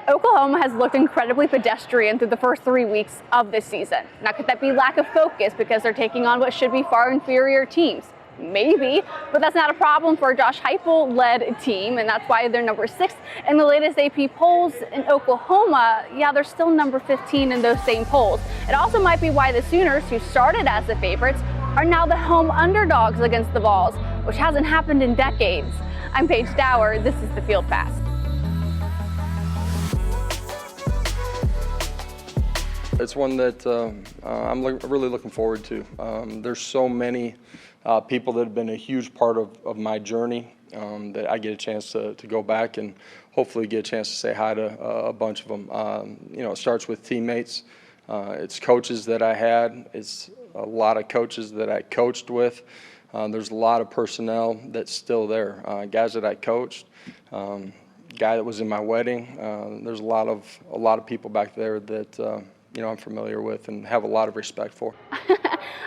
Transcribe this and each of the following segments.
Oklahoma has looked incredibly pedestrian through the first 3 weeks of this season. Now, could that be lack of focus because they're taking on what should be far inferior teams? Maybe, but that's not a problem for a Josh Heupel-led team, and that's why they're number 6 in the latest AP polls. In Oklahoma, yeah, they're still number 15 in those same polls. It also might be why the Sooners, who started as the favorites, are now the home underdogs against the Vols, which hasn't happened in decades. I'm Paige Dower. This is the Field Pass. It's one that I'm really looking forward to. There's so many people that have been a huge part of my journey that I get a chance to go back and hopefully get a chance to say hi to a bunch of them. It starts with teammates. It's coaches that I had. It's a lot of coaches that I coached with. There's a lot of personnel that's still there. Guys that I coached. Guy that was in my wedding. There's a lot of people back there that I'm familiar with and have a lot of respect for.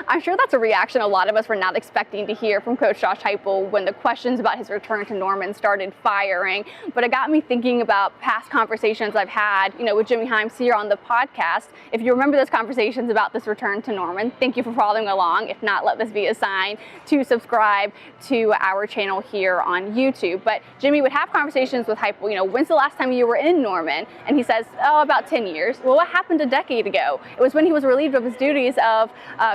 I'm sure that's a reaction a lot of us were not expecting to hear from Coach Josh Heupel when the questions about his return to Norman started firing. But it got me thinking about past conversations I've had, with Jimmy Himes here on the podcast. If you remember those conversations about this return to Norman, thank you for following along. If not, let this be a sign to subscribe to our channel here on YouTube. But Jimmy would have conversations with Heupel, when's the last time you were in Norman? And he says, about 10 years. Well, what happened a decade ago? It was when he was relieved of his duties of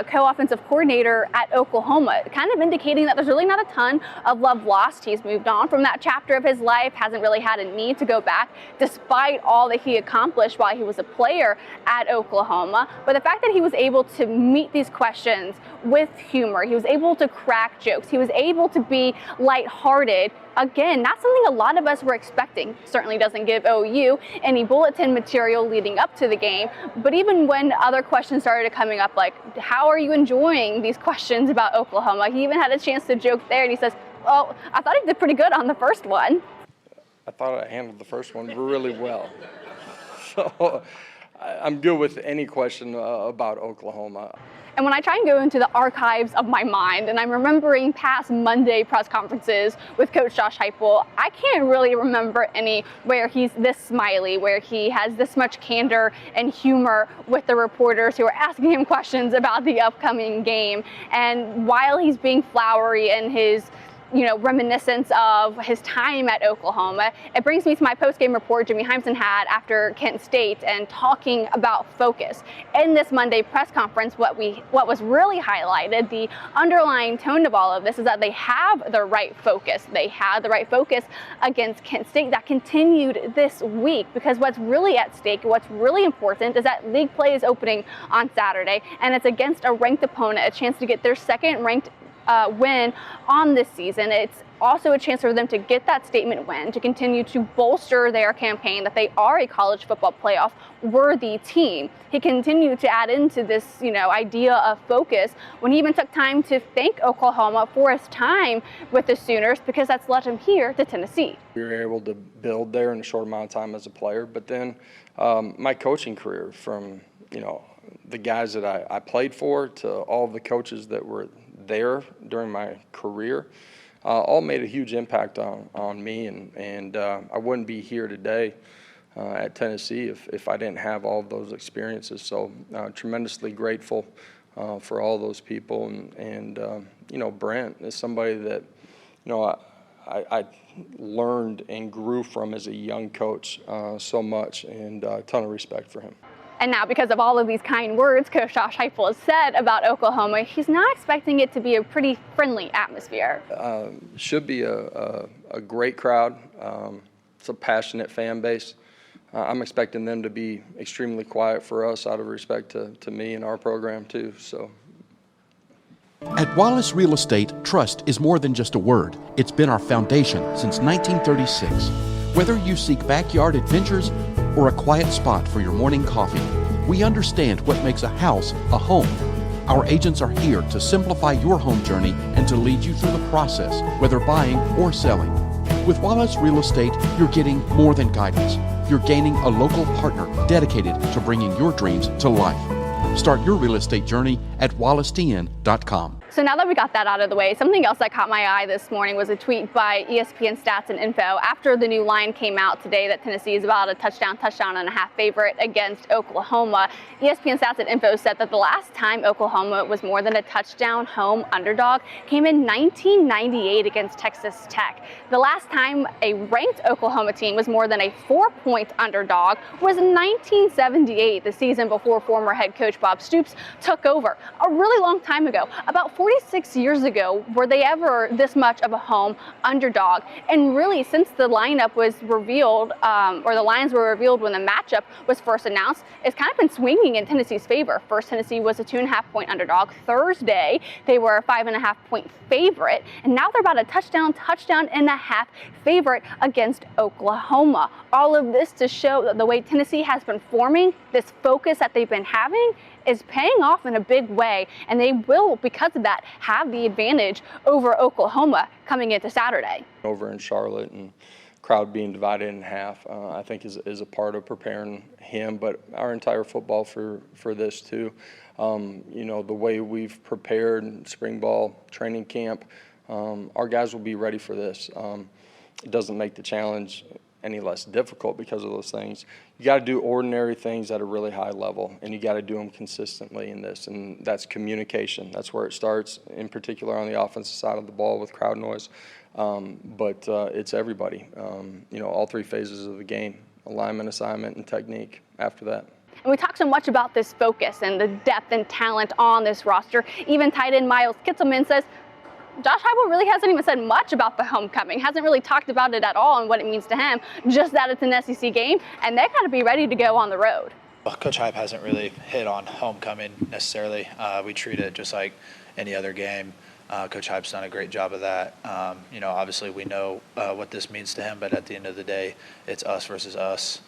co-offensive coordinator at Oklahoma, kind of indicating that there's really not a ton of love lost. He's moved on from that chapter of his life, hasn't really had a need to go back despite all that he accomplished while he was a player at Oklahoma. But the fact that he was able to meet these questions with humor, he was able to crack jokes, he was able to be lighthearted. Again, not something a lot of us were expecting. Certainly doesn't give OU any bulletin material leading up to the game. But even when other questions started coming up, like, how are you enjoying these questions about Oklahoma? He even had a chance to joke there, and he says, well, I thought he did pretty good on the first one. I thought I handled the first one really well. So I'm good with any question about Oklahoma. And when I try and go into the archives of my mind, and I'm remembering past Monday press conferences with Coach Josh Heupel, I can't really remember any where he's this smiley, where he has this much candor and humor with the reporters who are asking him questions about the upcoming game. And while he's being flowery in his reminiscence of his time at Oklahoma, it brings me to my post-game report Jimmy Himes had after Kent State and talking about focus. In this Monday press conference, what was really highlighted, the underlying tone of all of this, is that they have the right focus. They had the right focus against Kent State. That continued this week, because what's really at stake, what's really important, is that league play is opening on Saturday, and it's against a ranked opponent, a chance to get their second ranked win on this season. It's also a chance for them to get that statement win, to continue to bolster their campaign that they are a college football playoff worthy team. He continued to add into this, idea of focus when he even took time to thank Oklahoma for his time with the Sooners, because that's led him here to Tennessee. We were able to build there in a short amount of time as a player, but then my coaching career, from the guys that I played for to all the coaches that were there during my career, all made a huge impact on me, and I wouldn't be here today at Tennessee if I didn't have all of those experiences. So tremendously grateful for all those people, and Brent is somebody that I learned and grew from as a young coach so much, and a ton of respect for him. And now, because of all of these kind words Coach Josh Heupel has said about Oklahoma, he's not expecting it to be a pretty friendly atmosphere. Should be a great crowd. It's a passionate fan base. I'm expecting them to be extremely quiet for us, out of respect to me and our program too. So. At Wallace Real Estate, trust is more than just a word. It's been our foundation since 1936. Whether you seek backyard adventures or a quiet spot for your morning coffee, we understand what makes a house a home. Our agents are here to simplify your home journey and to lead you through the process, whether buying or selling. With Wallace Real Estate, you're getting more than guidance. You're gaining a local partner dedicated to bringing your dreams to life. Start your real estate journey at wallacetn.com. So now that we got that out of the way, something else that caught my eye this morning was a tweet by ESPN Stats and Info after the new line came out today that Tennessee is about a touchdown and a half favorite against Oklahoma. ESPN Stats and Info said that the last time Oklahoma was more than a touchdown home underdog came in 1998 against Texas Tech. The last time a ranked Oklahoma team was more than a 4-point underdog was in 1978, the season before former head coach Bob Stoops took over. A really long time ago. About 46 years ago, were they ever this much of a home underdog? And really, since the lineup was revealed, or the lines were revealed when the matchup was first announced, it's kind of been swinging in Tennessee's favor. First, Tennessee was a 2.5-point underdog. Thursday, they were a 5.5-point favorite. And now they're about a touchdown and a half favorite against Oklahoma. All of this to show that the way Tennessee has been forming, this focus that they've been having, is paying off in a big way, and they will, because of that, have the advantage over Oklahoma coming into Saturday. Over in Charlotte, and crowd being divided in half, I think is a part of preparing him, but our entire football for this too. You know, the way we've prepared spring ball training camp, our guys will be ready for this. It doesn't make the challenge any less difficult because of those things. You got to do ordinary things at a really high level, and you got to do them consistently in this, and that's communication. That's where it starts, in particular on the offensive side of the ball with crowd noise. But it's everybody, you know, all three phases of the game: alignment, assignment, and technique after that. And we talked so much about this focus and the depth and talent on this roster. Even tight end Miles Kitzelman says Josh Heupel really hasn't even said much about the homecoming, hasn't really talked about it at all and what it means to him, just that it's an SEC game, and they got to be ready to go on the road. Well, Coach Hype hasn't really hit on homecoming necessarily. We treat it just like any other game. Coach Hype's done a great job of that. You know, obviously we know what this means to him, but at the end of the day, it's us versus us.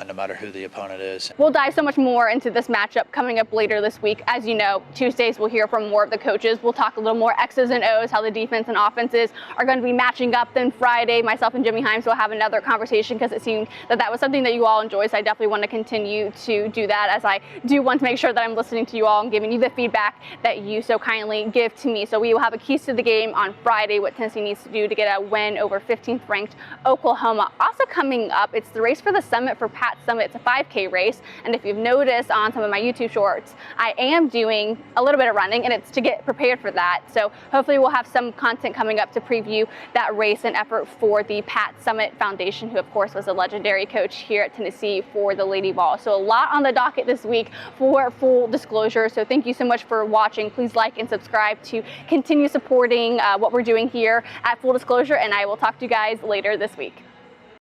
No matter who the opponent is. We'll dive so much more into this matchup coming up later this week. As you know, Tuesdays we'll hear from more of the coaches. We'll talk a little more X's and O's, how the defense and offenses are going to be matching up. Then Friday, myself and Jimmy Himes will have another conversation because it seemed that was something that you all enjoy. So I definitely want to continue to do that, as I do want to make sure that I'm listening to you all and giving you the feedback that you so kindly give to me. So we will have a keys to the game on Friday, what Tennessee needs to do to get a win over 15th ranked Oklahoma. Also coming up, it's the race for the Summit for Pat Summit. It's a 5K race, and if you've noticed on some of my YouTube shorts, I am doing a little bit of running, and it's to get prepared for that. So hopefully we'll have some content coming up to preview that race and effort for the Pat Summit Foundation, who of course was a legendary coach here at Tennessee for the Lady Vol. So a lot on the docket this week for full disclosure. So thank you so much for watching. Please like and subscribe to continue supporting what we're doing here at Full Disclosure, and I will talk to you guys later this week.